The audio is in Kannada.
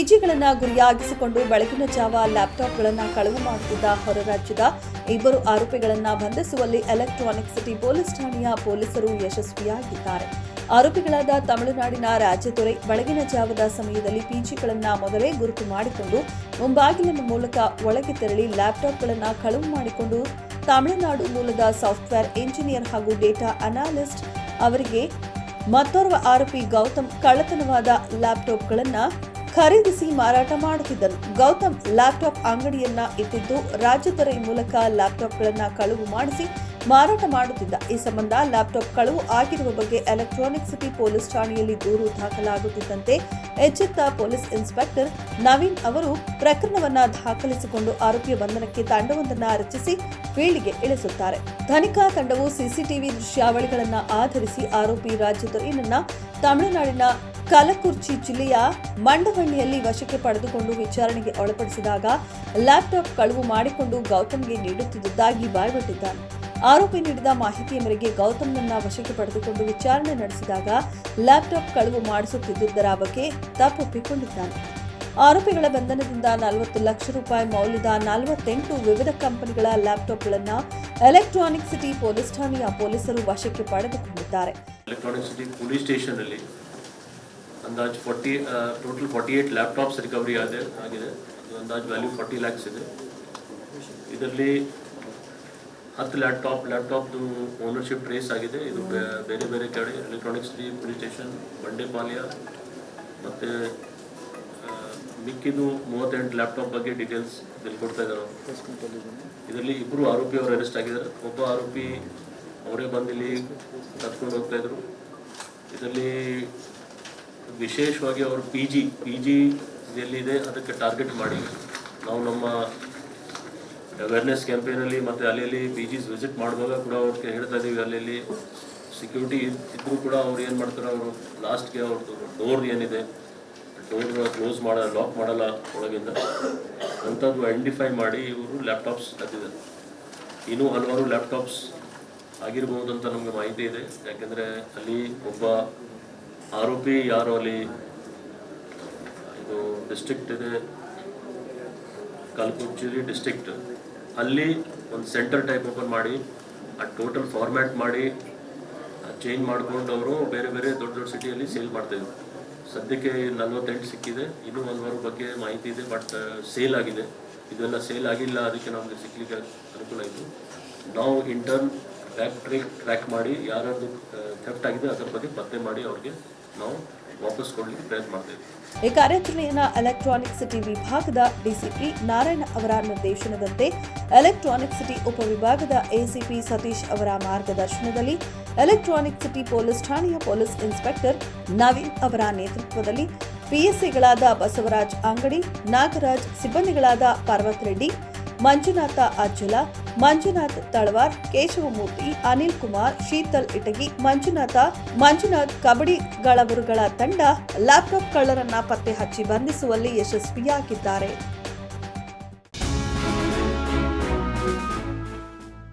ಪಿಜಿಗಳನ್ನು ಗುರಿಯಾಗಿಸಿಕೊಂಡು ಬೆಳಗಿನ ಜಾವ ಲ್ಯಾಪ್ಟಾಪ್ಗಳನ್ನು ಕಳವು ಮಾಡುತ್ತಿದ್ದ ಹೊರ ರಾಜ್ಯದ ಇಬ್ಬರು ಆರೋಪಿಗಳನ್ನು ಬಂಧಿಸುವಲ್ಲಿ ಎಲೆಕ್ಟ್ರಾನಿಕ್ ಸಿಟಿ ಪೊಲೀಸ್ ಠಾಣೆಯ ಪೊಲೀಸರು ಯಶಸ್ವಿಯಾಗಿದ್ದಾರೆ. ಆರೋಪಿಗಳಾದ ತಮಿಳುನಾಡಿನ ರಾಜ್ಯದೊರೆ ಬೆಳಗಿನ ಜಾವದ ಸಮಯದಲ್ಲಿ ಪಿಜಿಗಳನ್ನು ಮೊದಲೇ ಗುರುತು ಮಾಡಿಕೊಂಡು ಮುಂಬಾಗಿಲಿನ ಮೂಲಕ ಒಳಗೆ ತೆರಳಿ ಲ್ಯಾಪ್ಟಾಪ್ಗಳನ್ನು ಕಳವು ಮಾಡಿಕೊಂಡು ತಮಿಳುನಾಡು ಮೂಲದ ಸಾಫ್ಟ್ವೇರ್ ಇಂಜಿನಿಯರ್ ಹಾಗೂ ಡೇಟಾ ಅನಾಲಿಸ್ಟ್ ಅವರಿಗೆ ಮತ್ತೋರ್ವ ಆರೋಪಿ ಗೌತಮ್ ಕಳ್ಳತನವಾದ ಲ್ಯಾಪ್ಟಾಪ್ಗಳನ್ನು ಖರೀದಿಸಿ ಮಾರಾಟ ಮಾಡುತ್ತಿದ್ದರು. ಗೌತಮ್ ಲ್ಯಾಪ್ಟಾಪ್ ಅಂಗಡಿಯನ್ನ ಇಟ್ಟಿದ್ದು ರಾಜ್ಯದೊರೆ ಮೂಲಕ ಲ್ಯಾಪ್ಟಾಪ್ಗಳನ್ನು ಕಳವು ಮಾಡಿಸಿ ಮಾರಾಟ ಮಾಡುತ್ತಿದ್ದ. ಈ ಸಂಬಂಧ ಲ್ಯಾಪ್ಟಾಪ್ ಕಳವು ಆಗಿರುವ ಬಗ್ಗೆ ಎಲೆಕ್ಟ್ರಾನಿಕ್ ಸಿಟಿ ಪೊಲೀಸ್ ಠಾಣೆಯಲ್ಲಿ ದೂರು ದಾಖಲಾಗುತ್ತಿದ್ದಂತೆ ಎಚ್ಚೆತ್ತ ಪೊಲೀಸ್ ಇನ್ಸ್ಪೆಕ್ಟರ್ ನವೀನ್ ಅವರು ಪ್ರಕರಣವನ್ನ ದಾಖಲಿಸಿಕೊಂಡು ಆರೋಪಿಯ ಬಂಧನಕ್ಕೆ ತಂಡವೊಂದನ್ನು ರಚಿಸಿ ಫೀಲ್ಡ್ಗೆ ಇಳಿಸುತ್ತಾರೆ. ತನಿಖಾ ತಂಡವು ಸಿಸಿಟಿವಿ ದೃಶ್ಯಾವಳಿಗಳನ್ನು ಆಧರಿಸಿ ಆರೋಪಿ ರಾಜ್ಯದೊರೆಯನ್ನ ತಮಿಳುನಾಡಿನ ಕಲಕುರ್ಚಿ ಜಿಲ್ಲೆಯ ಮಂಡವಳ್ಳಿಯಲ್ಲಿ ವಶಕ್ಕೆ ಪಡೆದುಕೊಂಡು ವಿಚಾರಣೆಗೆ ಒಳಪಡಿಸಿದಾಗ ಲ್ಯಾಪ್ಟಾಪ್ ಕಳವು ಮಾಡಿಕೊಂಡು ಗೌತಮ್ಗೆ ನೀಡುತ್ತಿದ್ದುದಾಗಿ ಬಾಯ್ಬಿಟ್ಟಿದ್ದಾನೆ. ಆರೋಪಿ ನೀಡಿದ ಮಾಹಿತಿಯ ಮೇರೆಗೆ ಗೌತಮ್ನನ್ನ ವಶಕ್ಕೆ ಪಡೆದುಕೊಂಡು ವಿಚಾರಣೆ ನಡೆಸಿದಾಗ ಲ್ಯಾಪ್ಟಾಪ್ ಕಳವು ಮಾಡಿಸುತ್ತಿದ್ದುದರ ಬಗ್ಗೆ ತಪ್ಪೊಪ್ಪಿಕೊಂಡಿದ್ದಾನೆ. ಆರೋಪಿಗಳ ಬಂಧನದಿಂದ 40 ಲಕ್ಷ ರೂಪಾಯಿ ಮೌಲ್ಯದ 48 ವಿವಿಧ ಕಂಪನಿಗಳ ಲ್ಯಾಪ್ಟಾಪ್ಗಳನ್ನು ಎಲೆಕ್ಟ್ರಾನಿಕ್ ಸಿಟಿ ಪೊಲೀಸ್ ಠಾಣೆಯ ಪೊಲೀಸರು ವಶಕ್ಕೆ ಪಡೆದುಕೊಂಡಿದ್ದಾರೆ. ಎಲೆಕ್ಟ್ರಾನಿಕ್ ಸಿಟಿ ಪೊಲೀಸ್ ಸ್ಟೇಷನ್ ಅಲ್ಲಿ ಅಂದಾಜು ಟೋಟಲ್ 48 ಲ್ಯಾಪ್ಟಾಪ್ಸ್ ರಿಕವರಿ ಆಗಿದೆ. ಅಂದಾಜು ವ್ಯಾಲ್ಯೂ 40 lakhs ಇದೆ. ಇದರಲ್ಲಿ 10 ಲ್ಯಾಪ್ಟಾಪ್ದು ಓನರ್ಶಿಪ್ ಟ್ರೇಸ್ ಆಗಿದೆ. ಇದು ಬೇರೆ ಬೇರೆ ಕಡೆ electronic city police station, Bandepalya ಮತ್ತು ಮಿಕ್ಕಿದು 38 ಲ್ಯಾಪ್ಟಾಪ್ ಬಗ್ಗೆ ಡೀಟೇಲ್ಸ್ ತಿಳ್ಕೊಡ್ತಾ ಇದ್ದಾರೆ. ಇದರಲ್ಲಿ ಇಬ್ಬರು ಆರೋಪಿಯವರು ಅರೆಸ್ಟ್ ಆಗಿದ್ದಾರೆ. ಒಬ್ಬ ಆರೋಪಿ ಅವರೇ ಬಂದು ಇಲ್ಲಿ ಕರ್ಕೊಂಡು ಹೋಗ್ತಾ ಇದ್ರು. ಇದರಲ್ಲಿ ವಿಶೇಷವಾಗಿ ಅವರು ಪಿ ಜಿ ಎಲ್ಲಿದೆ ಅದಕ್ಕೆ ಟಾರ್ಗೆಟ್ ಮಾಡಿ ನಾವು ನಮ್ಮ ಅವೇರ್ನೆಸ್ ಕ್ಯಾಂಪೇನಲ್ಲಿ ಮತ್ತು ಅಲ್ಲಿ ಪಿ ಜಿಸ್ ವಿಸಿಟ್ ಮಾಡುವಾಗ ಕೂಡ ಅವ್ರಿಗೆ ಹೇಳ್ತಾ ಇದ್ದೀವಿ. ಅಲ್ಲಿ ಸೆಕ್ಯೂರಿಟಿ ಇದ್ದರೂ ಕೂಡ ಅವ್ರು ಏನು ಮಾಡ್ತಾರೆ, ಅವರು ಲಾಸ್ಟ್ಗೆ ಅವ್ರದ್ದು ಡೋರ್ ಏನಿದೆ ಕ್ಲೋಸ್ ಲಾಕ್ ಮಾಡಲ್ಲ ಒಳಗಿಂದ ಅಂಥದ್ದು ಐಡೆಂಟಿಫೈ ಮಾಡಿ ಇವರು ಲ್ಯಾಪ್ಟಾಪ್ಸ್ ತಂದಿದ್ದಾರೆ. ಇನ್ನೂ ಹಲವಾರು ಲ್ಯಾಪ್ಟಾಪ್ಸ್ ಆಗಿರ್ಬೋದು ಅಂತ ನಮಗೆ ಮಾಹಿತಿ ಇದೆ. ಯಾಕೆಂದರೆ ಅಲ್ಲಿ ಒಬ್ಬ ಆರೋಪಿ ಯಾರು ಅಲ್ಲಿ ಇದು ಡಿಸ್ಟ್ರಿಕ್ಟ್ ಇದೆ, ಕಲಕುರ್ಚಿ ಡಿಸ್ಟ್ರಿಕ್ಟ್, ಅಲ್ಲಿ ಒಂದು ಸೆಂಟರ್ ಟೈಪ್ ಓಪನ್ ಮಾಡಿ ಆ ಟೋಟಲ್ ಫಾರ್ಮ್ಯಾಟ್ ಮಾಡಿ ಚೇಂಜ್ ಮಾಡಿಕೊಂಡು ಅವರು ಬೇರೆ ಬೇರೆ ದೊಡ್ಡ ಸಿಟಿಯಲ್ಲಿ ಸೇಲ್ ಮಾಡ್ತಾಯಿದ್ರು. ಸದ್ಯಕ್ಕೆ 48 ಸಿಕ್ಕಿದೆ. ಇನ್ನೂ ಹಲವಾರು ಬಗ್ಗೆ ಮಾಹಿತಿ ಇದೆ, ಬಟ್ ಸೇಲ್ ಆಗಿದೆ. ಇದೆಲ್ಲ ಸೇಲ್ ಆಗಿಲ್ಲ, ಅದಕ್ಕೆ ನಮಗೆ ಸಿಕ್ಕಲಿಕ್ಕೆ ಅನುಕೂಲ ಆಯಿತು. ನಾವು ಇಂಟರ್ನ್ ಟ್ರ್ಯಾಕ್ ಮಾಡಿ ಯಾರಾದ್ರು ಥೆಫ್ಟ್ ಆಗಿದೆ ಅದರ ಬಗ್ಗೆ ಪತ್ತೆ ಮಾಡಿ ಅವ್ರಿಗೆ ನಾವು ವಾಪಸ್ ಕೊಡಲಿಕ್ಕೆ ಪ್ರಯತ್ನ ಮಾಡ್ತೇವೆ. ಈ ಕಾರ್ಯಾಚರಣೆಯನ್ನು ಎಲೆಕ್ಟ್ರಾನಿಕ್ ಸಿಟಿ ವಿಭಾಗದ ಡಿಸಿಪಿ ನಾರಾಯಣ ಅವರ ನಿರ್ದೇಶನದಂತೆ ಎಲೆಕ್ಟ್ರಾನಿಕ್ ಸಿಟಿ ಉಪವಿಭಾಗದ ಎಸಿಪಿ ಸತೀಶ್ ಅವರ ಮಾರ್ಗದರ್ಶನದಲ್ಲಿ ಎಲೆಕ್ಟ್ರಾನಿಕ್ ಸಿಟಿ ಪೊಲೀಸ್ ಠಾಣೆಯ ಪೊಲೀಸ್ ಇನ್ಸ್ಪೆಕ್ಟರ್ ನವೀನ್ ಅವರ ನೇತೃತ್ವದಲ್ಲಿ ಪಿಎಸ್ಸಿಗಳಾದ ಬಸವರಾಜ್ ಅಂಗಡಿ, ನಾಗರಾಜ್, ಸಿಬ್ಬಂದಿಗಳಾದ ಪರ್ವತ್ ರೆಡ್ಡಿ, ಮಂಜುನಾಥ ಅಜ್ಜಲ, ಮಂಜುನಾಥ್ ತಳವಾರ್, ಕೇಶವಮೂರ್ತಿ, ಅನಿಲ್ ಕುಮಾರ್, ಶೀತಲ್ ಇಟಗಿ, ಮಂಜುನಾಥ್ ಕಬಡ್ಡಿಗಳವರುಗಳ ತಂಡ ಲ್ಯಾಪ್ಟಾಪ್ ಕಳ್ಳರನ್ನ ಪತ್ತೆ ಹಚ್ಚಿ ಬಂಧಿಸುವಲ್ಲಿ ಯಶಸ್ವಿಯಾಗಿದ್ದಾರೆ.